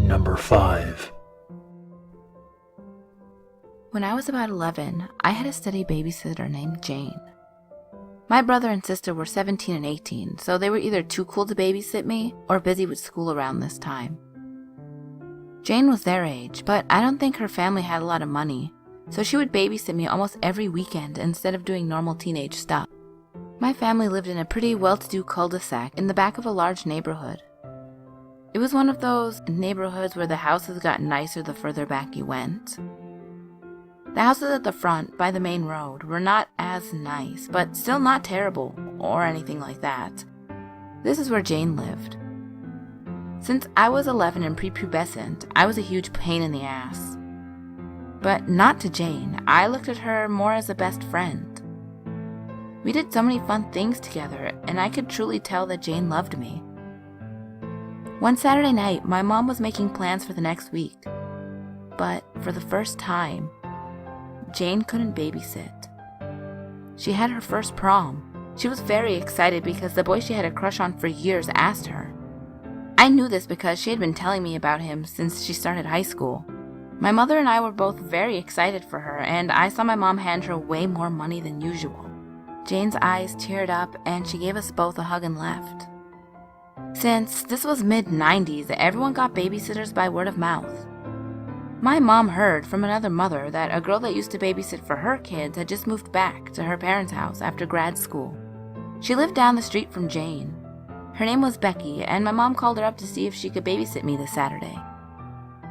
Number 5. When I was about 11, I had a steady babysitter named Jane. My brother and sister were 17 and 18, so they were either too cool to babysit me or busy with school around this time. Jane was their age, but I don't think her family had a lot of money, so she would babysit me almost every weekend instead of doing normal teenage stuff. My family lived in a pretty well-to-do cul-de-sac in the back of a large neighborhood. It was one of those neighborhoods where the houses got nicer the further back you went. The houses at the front, by the main road, were not as nice, but still not terrible, or anything like that. This is where Jane lived. Since I was 11 and prepubescent, I was a huge pain in the ass. But not to Jane. I looked at her more as a best friend. We did so many fun things together, and I could truly tell that Jane loved me. One Saturday night, my mom was making plans for the next week. But for the first time, Jane couldn't babysit. She had her first prom. She was very excited because the boy she had a crush on for years asked her. I knew this because she had been telling me about him since she started high school. My mother and I were both very excited for her, and I saw my mom hand her way more money than usual. Jane's eyes teared up, and she gave us both a hug and left. Since this was mid-90s, everyone got babysitters by word of mouth. My mom heard from another mother that a girl that used to babysit for her kids had just moved back to her parents' house after grad school. She lived down the street from Jane. Her name was Becky, and my mom called her up to see if she could babysit me this Saturday.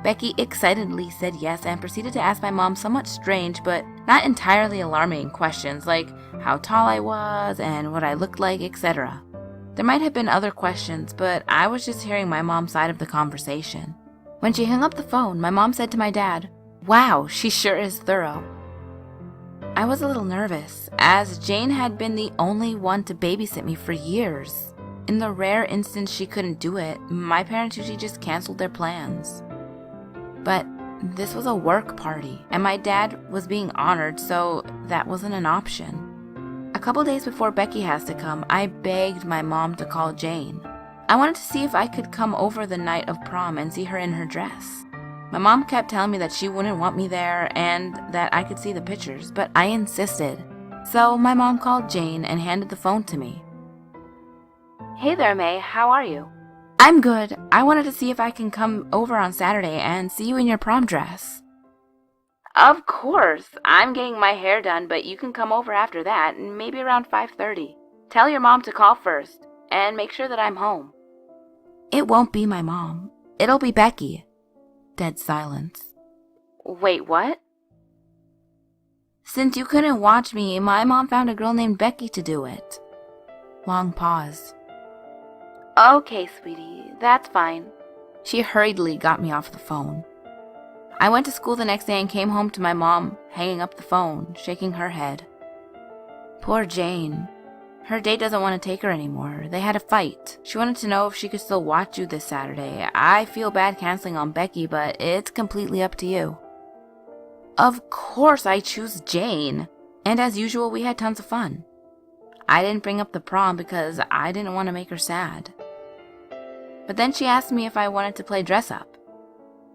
Becky excitedly said yes and proceeded to ask my mom somewhat strange but not entirely alarming questions like how tall I was and what I looked like, etc. There might have been other questions, but I was just hearing my mom's side of the conversation. When she hung up the phone, my mom said to my dad, "Wow, she sure is thorough." I was a little nervous, as Jane had been the only one to babysit me for years. In the rare instance she couldn't do it, my parents usually just canceled their plans. But this was a work party, and my dad was being honored, so that wasn't an option. A couple days before Becky has to come, I begged my mom to call Jane. I wanted to see if I could come over the night of prom and see her in her dress. My mom kept telling me that she wouldn't want me there and that I could see the pictures, but I insisted. So my mom called Jane and handed the phone to me. "Hey there, May. How are you?" "I'm good. I wanted to see if I can come over on Saturday and see you in your prom dress." "Of course. I'm getting my hair done, but you can come over after that, maybe around 5:30. Tell your mom to call first, and make sure that I'm home." "It won't be my mom. It'll be Becky." Dead silence. "Wait, what?" "Since you couldn't watch me, my mom found a girl named Becky to do it." Long pause. "Okay, sweetie, that's fine." She hurriedly got me off the phone. I went to school the next day and came home to my mom hanging up the phone, shaking her head. Poor Jane. Her date doesn't want to take her anymore. They had a fight. She wanted to know if she could still watch you this Saturday. I feel bad canceling on Becky, but it's completely up to you. Of course I choose Jane. And as usual, we had tons of fun. I didn't bring up the prom because I didn't want to make her sad. But then she asked me if I wanted to play dress up.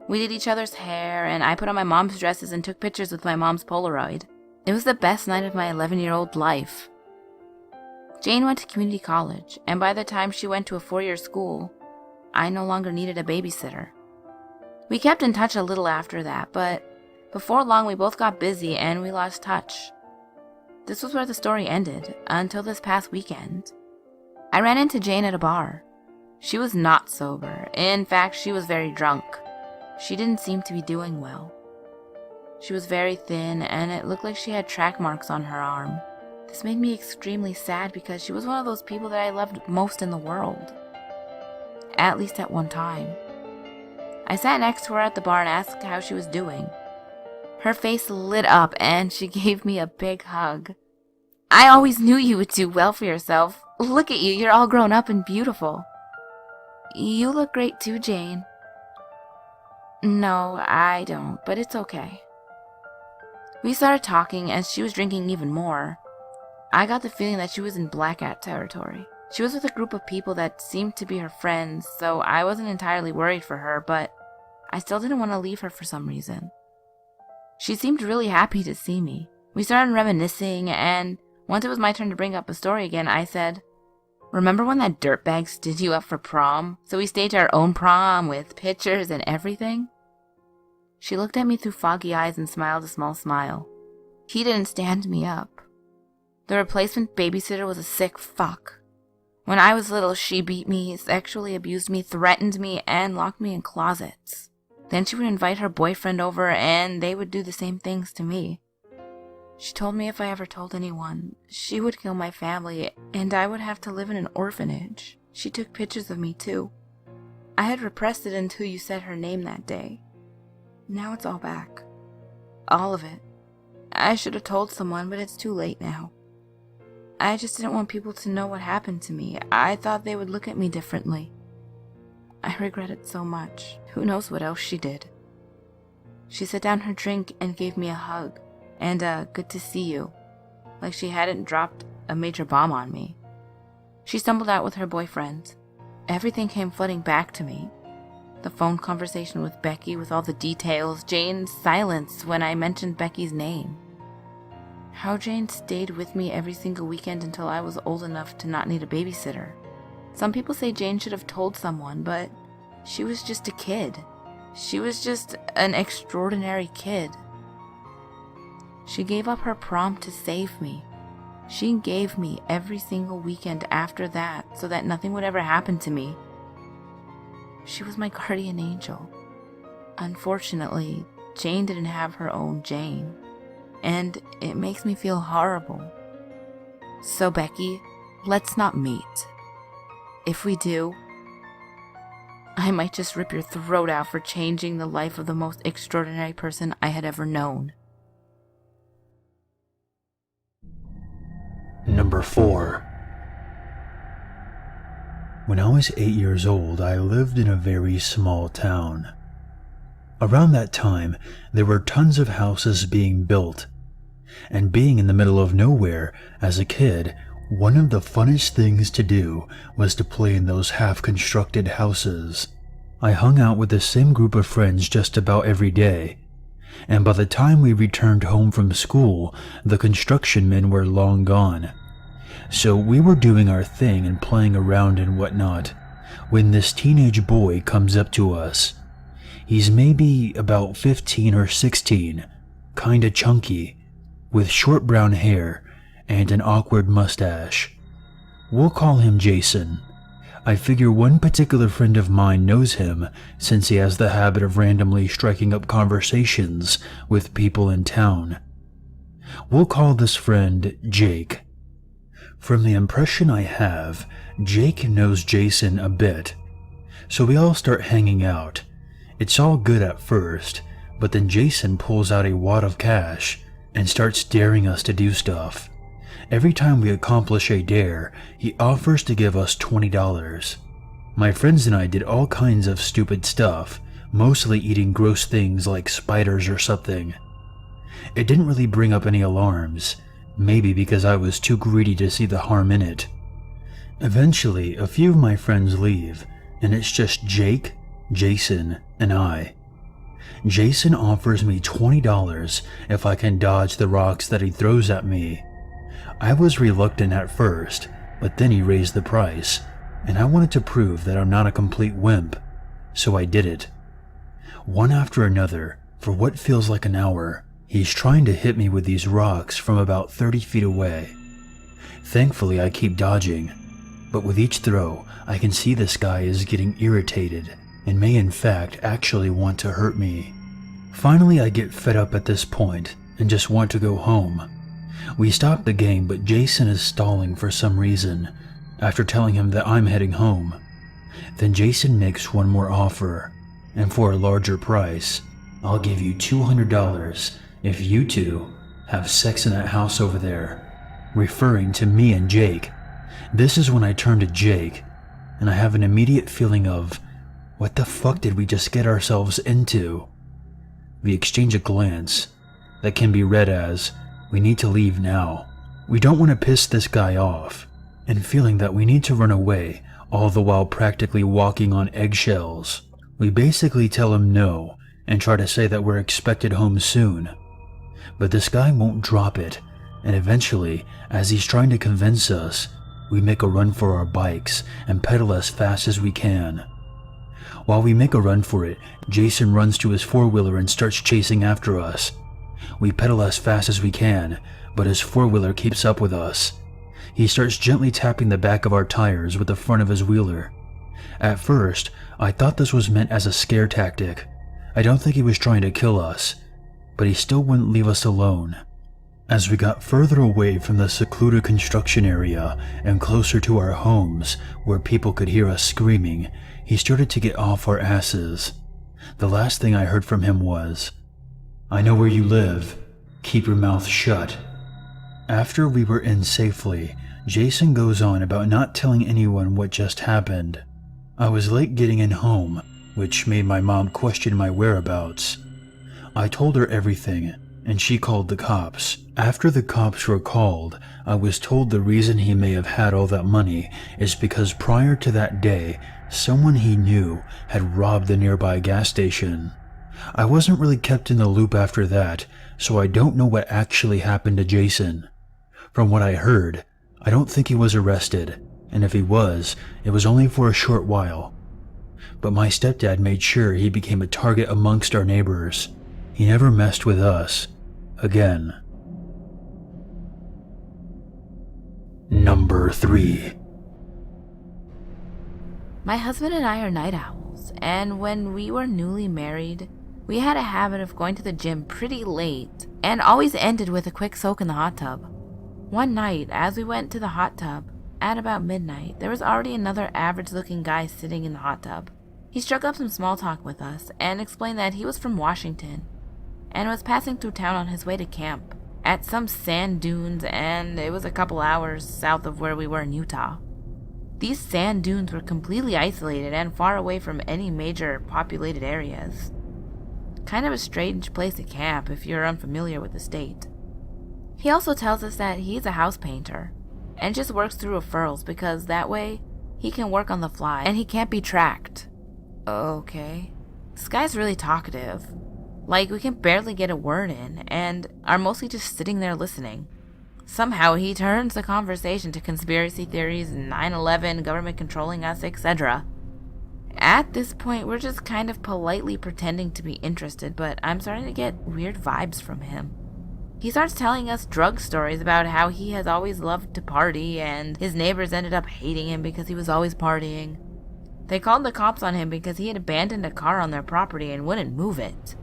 We did each other's hair, and I put on my mom's dresses and took pictures with my mom's Polaroid. It was the best night of my 11-year-old life. Jane went to community college, and by the time she went to a 4-year school, I no longer needed a babysitter. We kept in touch a little after that, but before long we both got busy and we lost touch. This was where the story ended, until this past weekend. I ran into Jane at a bar. She was not sober. In fact, she was very drunk. She didn't seem to be doing well. She was very thin, and it looked like she had track marks on her arm. This made me extremely sad because she was one of those people that I loved most in the world. At least at one time. I sat next to her at the bar and asked how she was doing. Her face lit up and she gave me a big hug. "I always knew you would do well for yourself. Look at you, you're all grown up and beautiful." "You look great too, Jane." "No, I don't, but it's okay." We started talking and she was drinking even more. I got the feeling that she was in blackout territory. She was with a group of people that seemed to be her friends, so I wasn't entirely worried for her, but I still didn't want to leave her for some reason. She seemed really happy to see me. We started reminiscing, and once it was my turn to bring up a story again, I said, "Remember when that dirtbag stood you up for prom? So we staged our own prom with pictures and everything?" She looked at me through foggy eyes and smiled a small smile. "He didn't stand me up. The replacement babysitter was a sick fuck. When I was little, she beat me, sexually abused me, threatened me, and locked me in closets. Then she would invite her boyfriend over, and they would do the same things to me. She told me if I ever told anyone, she would kill my family, and I would have to live in an orphanage. She took pictures of me, too. I had repressed it until you said her name that day. Now it's all back. All of it. I should have told someone, but it's too late now. I just didn't want people to know what happened to me. I thought they would look at me differently. I regret it so much. Who knows what else she did." She set down her drink and gave me a hug, and a "good to see you," like she hadn't dropped a major bomb on me. She stumbled out with her boyfriend. Everything came flooding back to me. The phone conversation with Becky with all the details, Jane's silence when I mentioned Becky's name. How Jane stayed with me every single weekend until I was old enough to not need a babysitter. Some people say Jane should have told someone, but she was just a kid. She was just an extraordinary kid. She gave up her prom to save me. She gave me every single weekend after that so that nothing would ever happen to me. She was my guardian angel. Unfortunately, Jane didn't have her own Jane, and it makes me feel horrible. So Becky, let's not meet. If we do, I might just rip your throat out for changing the life of the most extraordinary person I had ever known. Number 4. When I was 8 years old, I lived in a very small town. Around that time, there were tons of houses being built. And being in the middle of nowhere, as a kid, one of the funnest things to do was to play in those half-constructed houses. I hung out with the same group of friends just about every day, and by the time we returned home from school, the construction men were long gone. So we were doing our thing and playing around and whatnot, when this teenage boy comes up to us. He's maybe about 15 or 16, kinda chunky, with short brown hair and an awkward mustache. We'll call him Jason. I figure one particular friend of mine knows him since he has the habit of randomly striking up conversations with people in town. We'll call this friend Jake. From the impression I have, Jake knows Jason a bit, so we all start hanging out. It's all good at first, but then Jason pulls out a wad of cash and starts daring us to do stuff. Every time we accomplish a dare, he offers to give us $20. My friends and I did all kinds of stupid stuff, mostly eating gross things like spiders or something. It didn't really bring up any alarms, maybe because I was too greedy to see the harm in it. Eventually, a few of my friends leave, and it's just Jake, Jason, and I. Jason offers me $20 if I can dodge the rocks that he throws at me. I was reluctant at first, but then he raised the price, and I wanted to prove that I'm not a complete wimp, so I did it. One after another, for what feels like an hour, he's trying to hit me with these rocks from about 30 feet away. Thankfully, I keep dodging, but with each throw, I can see this guy is getting irritated and may in fact actually want to hurt me. Finally, I get fed up at this point and just want to go home. We stop the game, but Jason is stalling for some reason after telling him that I'm heading home. Then Jason makes one more offer, and for a larger price, I'll give you $200 if you two have sex in that house over there, referring to me and Jake. This is when I turn to Jake, and I have an immediate feeling of, what the fuck did we just get ourselves into? We exchange a glance that can be read as, we need to leave now. We don't want to piss this guy off, and feeling that we need to run away, all the while practically walking on eggshells. We basically tell him no and try to say that we're expected home soon. But this guy won't drop it, and eventually, as he's trying to convince us, we make a run for our bikes and pedal as fast as we can. While we make a run for it, Jason runs to his four-wheeler and starts chasing after us. We pedal as fast as we can, but his four-wheeler keeps up with us. He starts gently tapping the back of our tires with the front of his wheeler. At first, I thought this was meant as a scare tactic. I don't think he was trying to kill us, but he still wouldn't leave us alone. As we got further away from the secluded construction area and closer to our homes where people could hear us screaming, he started to get off our asses. The last thing I heard from him was, "I know where you live. Keep your mouth shut." After we were in safely, Jason goes on about not telling anyone what just happened. I was late getting in home, which made my mom question my whereabouts. I told her everything, and she called the cops. After the cops were called, I was told the reason he may have had all that money is because prior to that day, someone he knew had robbed the nearby gas station. I wasn't really kept in the loop after that, so I don't know what actually happened to Jason. From what I heard, I don't think he was arrested, and if he was, it was only for a short while. But my stepdad made sure he became a target amongst our neighbors. He never messed with us again. Number 3. My husband and I are night owls, and when we were newly married, we had a habit of going to the gym pretty late and always ended with a quick soak in the hot tub. One night, as we went to the hot tub, at about midnight, there was already another average-looking guy sitting in the hot tub. He struck up some small talk with us and explained that he was from Washington and was passing through town on his way to camp at some sand dunes, and it was a couple hours south of where we were in Utah. These sand dunes were completely isolated and far away from any major populated areas. Kind of a strange place to camp if you're unfamiliar with the state. He also tells us that he's a house painter and just works through referrals because that way he can work on the fly and he can't be tracked. Okay. This guy's really talkative. Like, we can barely get a word in and are mostly just sitting there listening. Somehow he turns the conversation to conspiracy theories, 9/11, government controlling us, etc. At this point, we're just kind of politely pretending to be interested, but I'm starting to get weird vibes from him. He starts telling us drug stories about how he has always loved to party and his neighbors ended up hating him because he was always partying. They called the cops on him because he had abandoned a car on their property and wouldn't move it.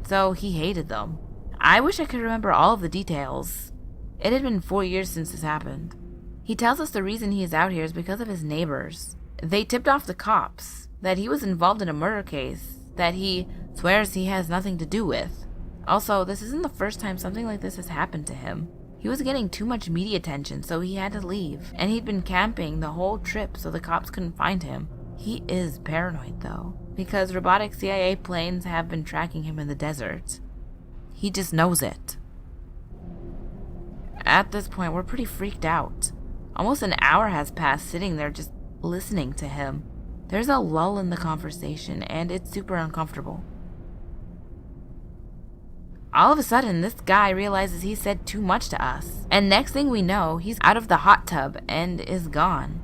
So he hated them. I wish I could remember all of the details. It had been 4 years since this happened. He tells us the reason he is out here is because of his neighbors. They tipped off the cops that he was involved in a murder case that he swears he has nothing to do with. Also, this isn't the first time something like this has happened to him. He was getting too much media attention, so he had to leave, and he'd been camping the whole trip so the cops couldn't find him. He is paranoid, though, because robotic CIA planes have been tracking him in the desert. He just knows it. At this point, we're pretty freaked out. Almost an hour has passed sitting there just listening to him. There's a lull in the conversation, and it's super uncomfortable. All of a sudden, this guy realizes he said too much to us, and next thing we know, he's out of the hot tub and is gone.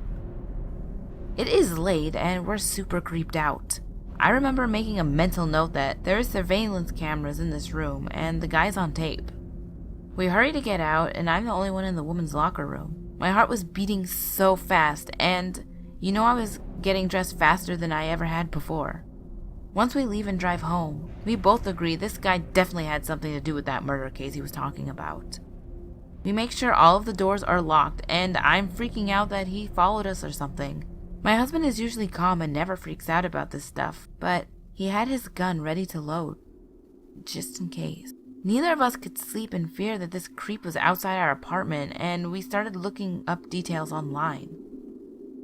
It is late, and we're super creeped out. I remember making a mental note that there is surveillance cameras in this room, and the guy's on tape. We hurry to get out, and I'm the only one in the woman's locker room. My heart was beating so fast, and I was getting dressed faster than I ever had before. Once we leave and drive home, we both agree this guy definitely had something to do with that murder case he was talking about. We make sure all of the doors are locked, and I'm freaking out that he followed us or something. My husband is usually calm and never freaks out about this stuff, but he had his gun ready to load, just in case. Neither of us could sleep in fear that this creep was outside our apartment, and we started looking up details online.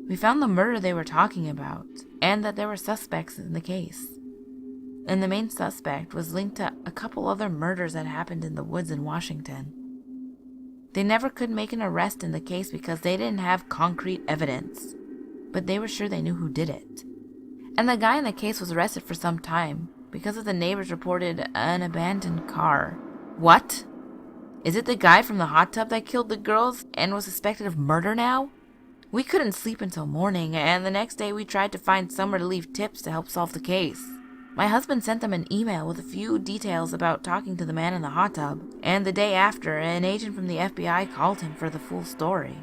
We found the murder they were talking about, and that there were suspects in the case. And the main suspect was linked to a couple other murders that happened in the woods in Washington. They never could make an arrest in the case because they didn't have concrete evidence, but they were sure they knew who did it. And the guy in the case was arrested for some time because of the neighbors reported an abandoned car. What? Is it the guy from the hot tub that killed the girls and was suspected of murder now? We couldn't sleep until morning, and the next day we tried to find somewhere to leave tips to help solve the case. My husband sent them an email with a few details about talking to the man in the hot tub, and the day after, an agent from the FBI called him for the full story.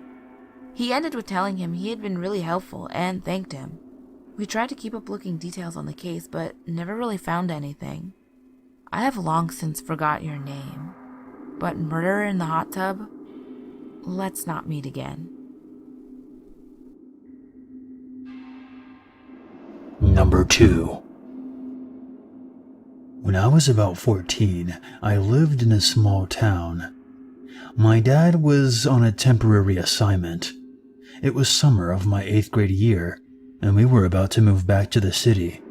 He ended with telling him he had been really helpful and thanked him. We tried to keep up looking details on the case, but never really found anything. I have long since forgot your name, but murderer in the hot tub? Let's not meet again. Number 2. When I was about 14, I lived in a small town. My dad was on a temporary assignment. It was summer of my 8th grade year, and we were about to move back to the city.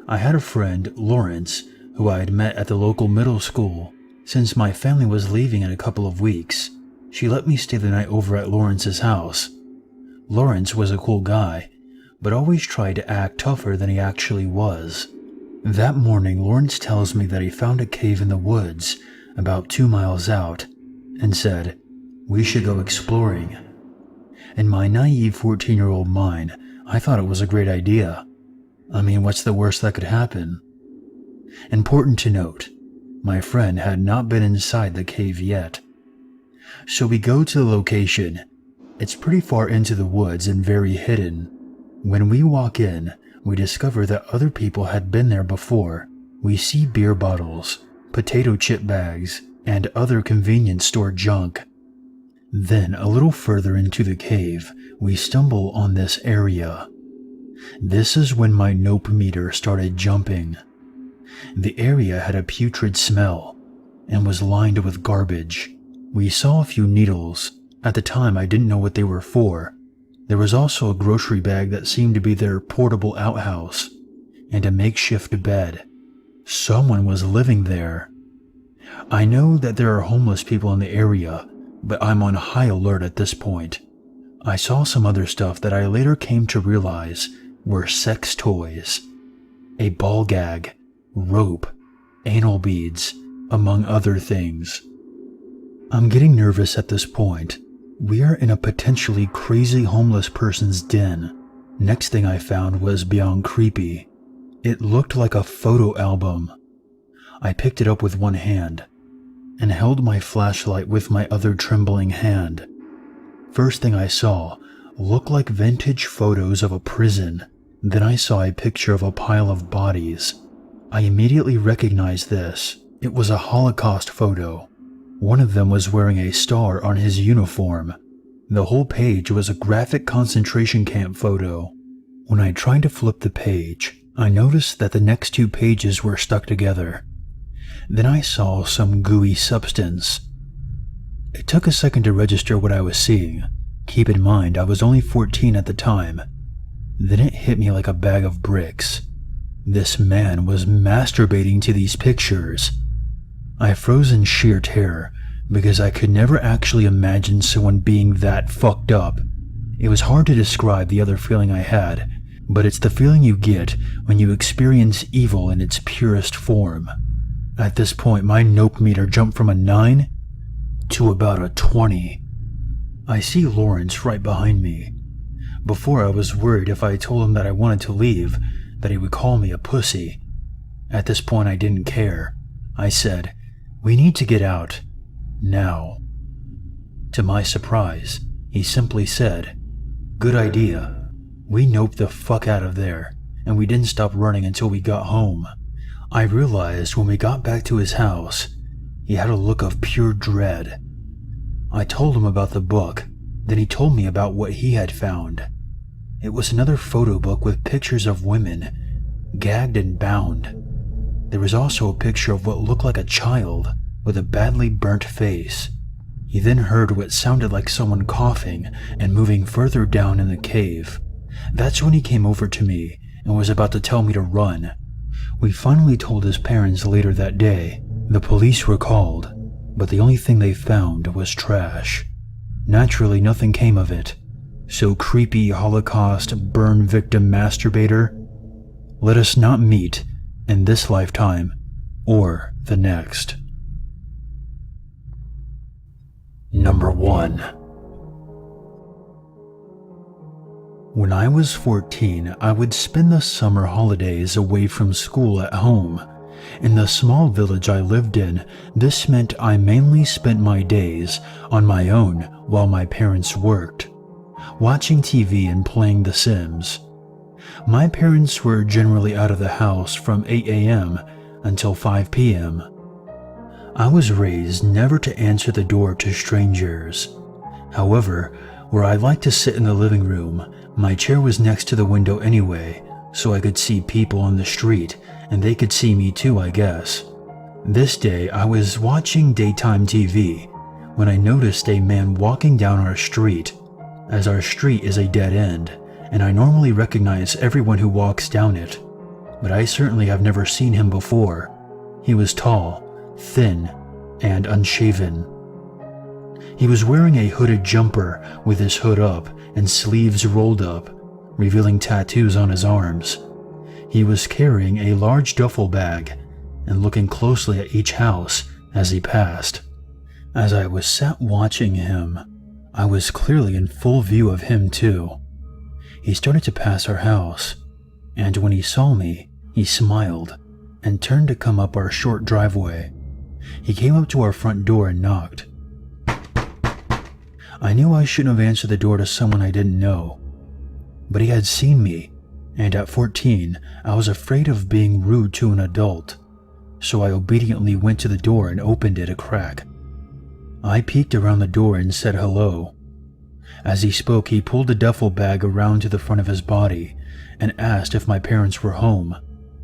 I had a friend, Lawrence, who I had met at the local middle school. Since my family was leaving in a couple of weeks, she let me stay the night over at Lawrence's house. Lawrence was a cool guy, but always tried to act tougher than he actually was. That morning, Lawrence tells me that he found a cave in the woods about 2 miles out and said, "We should go exploring." In my naive 14-year-old mind, I thought it was a great idea. I mean, what's the worst that could happen? Important to note, my friend had not been inside the cave yet. So we go to the location. It's pretty far into the woods and very hidden. When we walk in, we discover that other people had been there before. We see beer bottles, potato chip bags, and other convenience store junk. Then, a little further into the cave, we stumble on this area. This is when my nope meter started jumping. The area had a putrid smell and was lined with garbage. We saw a few needles. At the time, I didn't know what they were for. There was also a grocery bag that seemed to be their portable outhouse, and a makeshift bed. Someone was living there. I know that there are homeless people in the area, but I'm on high alert at this point. I saw some other stuff that I later came to realize were sex toys. A ball gag, rope, anal beads, among other things. I'm getting nervous at this point. We are in a potentially crazy homeless person's den. Next thing I found was beyond creepy. It looked like a photo album. I picked it up with one hand and held my flashlight with my other trembling hand. First thing I saw looked like vintage photos of a prison. Then I saw a picture of a pile of bodies. I immediately recognized this. It was a Holocaust photo. One of them was wearing a star on his uniform. The whole page was a graphic concentration camp photo. When I tried to flip the page, I noticed that the next 2 pages were stuck together. Then I saw some gooey substance. It took a second to register what I was seeing. Keep in mind, I was only 14 at the time. Then it hit me like a bag of bricks. This man was masturbating to these pictures. I froze in sheer terror because I could never actually imagine someone being that fucked up. It was hard to describe the other feeling I had, but it's the feeling you get when you experience evil in its purest form. At this point, my nope meter jumped from a 9 to about a 20. I see Lawrence right behind me. Before, I was worried if I told him that I wanted to leave, that he would call me a pussy. At this point, I didn't care. I said, "We need to get out. Now." To my surprise, he simply said, "Good idea." We noped the fuck out of there, and we didn't stop running until we got home. I realized when we got back to his house, he had a look of pure dread. I told him about the book, then he told me about what he had found. It was another photo book with pictures of women, gagged and bound. There was also a picture of what looked like a child with a badly burnt face. He then heard what sounded like someone coughing and moving further down in the cave. That's when he came over to me and was about to tell me to run. We finally told his parents later that day. The police were called, but the only thing they found was trash. Naturally, nothing came of it. So creepy Holocaust burn victim masturbator, Let us not meet in this lifetime or the next. Number 1. When I was 14, I would spend the summer holidays away from school at home. In the small village I lived in, this meant I mainly spent my days on my own while my parents worked, watching TV and playing The Sims. My parents were generally out of the house from 8 a.m. until 5 p.m. I was raised never to answer the door to strangers. However, where I liked to sit in the living room, my chair was next to the window anyway, so I could see people on the street, and they could see me too, I guess. This day, I was watching daytime TV when I noticed a man walking down our street, as our street is a dead end, and I normally recognize everyone who walks down it, but I certainly have never seen him before. He was tall, thin, and unshaven. He was wearing a hooded jumper with his hood up and sleeves rolled up, revealing tattoos on his arms. He was carrying a large duffel bag and looking closely at each house as he passed. As I was sat watching him, I was clearly in full view of him too. He started to pass our house, and when he saw me, he smiled and turned to come up our short driveway. He came up to our front door and knocked. I knew I shouldn't have answered the door to someone I didn't know, but he had seen me, and at 14, I was afraid of being rude to an adult, so I obediently went to the door and opened it a crack. I peeked around the door and said hello. As he spoke, he pulled the duffel bag around to the front of his body and asked if my parents were home.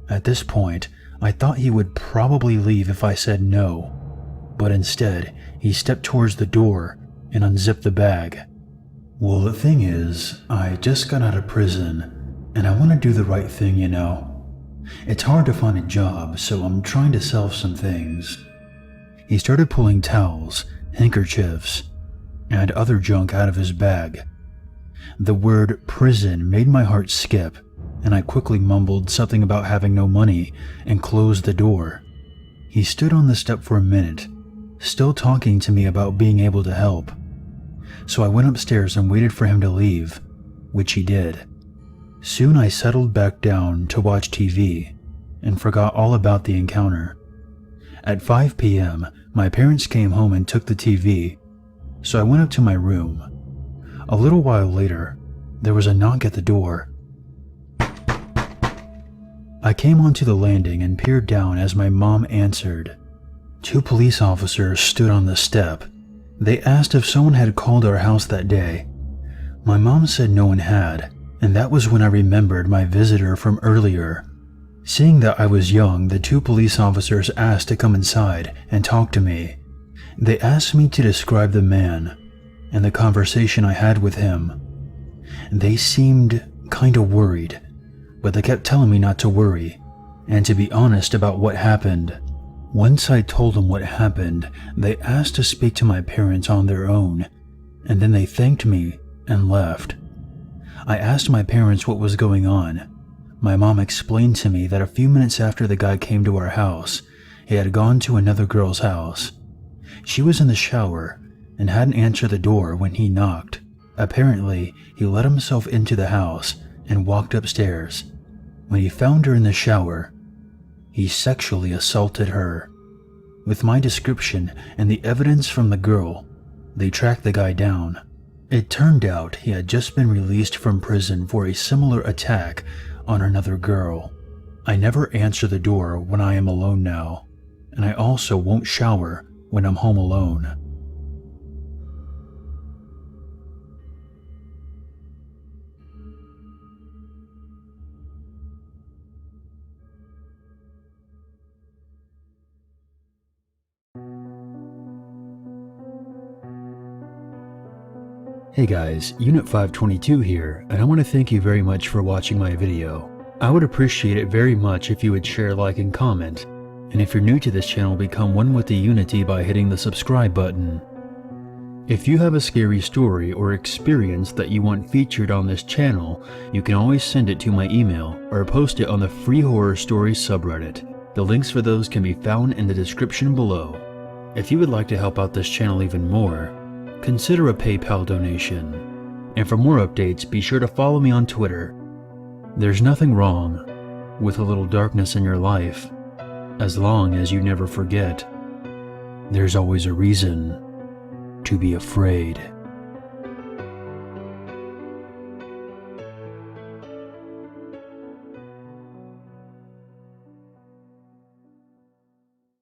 At this point, I thought he would probably leave if I said no, but instead, he stepped towards the door and unzipped the bag. Well, the thing is, I just got out of prison, and I want to do the right thing, you know. It's hard to find a job, so I'm trying to sell some things. He started pulling towels, handkerchiefs, and other junk out of his bag. The word prison made my heart skip, and I quickly mumbled something about having no money and closed the door. He stood on the step for a minute, still talking to me about being able to help. So I went upstairs and waited for him to leave, which he did. Soon I settled back down to watch TV and forgot all about the encounter. At 5 p.m., my parents came home and took the TV, so I went up to my room. A little while later, there was a knock at the door. I came onto the landing and peered down as my mom answered. 2 police officers stood on the step. They asked if someone had called our house that day. My mom said no one had, and that was when I remembered my visitor from earlier. Seeing that I was young, the 2 police officers asked to come inside and talk to me. They asked me to describe the man and the conversation I had with him. They seemed kinda worried, but they kept telling me not to worry and to be honest about what happened. Once I told them what happened, they asked to speak to my parents on their own, and then they thanked me and left. I asked my parents what was going on. My mom explained to me that a few minutes after the guy came to our house, he had gone to another girl's house. She was in the shower and hadn't answered the door when he knocked. Apparently, he let himself into the house and walked upstairs. When he found her in the shower, he sexually assaulted her. With my description and the evidence from the girl, they tracked the guy down. It turned out he had just been released from prison for a similar attack on another girl. I never answer the door when I am alone now, and I also won't shower when I'm home alone. Hey guys, Unit 522 here, and I want to thank you very much for watching my video. I would appreciate it very much if you would share, like, and comment, and if you're new to this channel, become one with the Unity by hitting the subscribe button. If you have a scary story or experience that you want featured on this channel, you can always send it to my email or post it on the Free Horror Stories subreddit. The links for those can be found in the description below. If you would like to help out this channel even more, consider a PayPal donation. And for more updates, be sure to follow me on Twitter. There's nothing wrong with a little darkness in your life, as long as you never forget, there's always a reason to be afraid.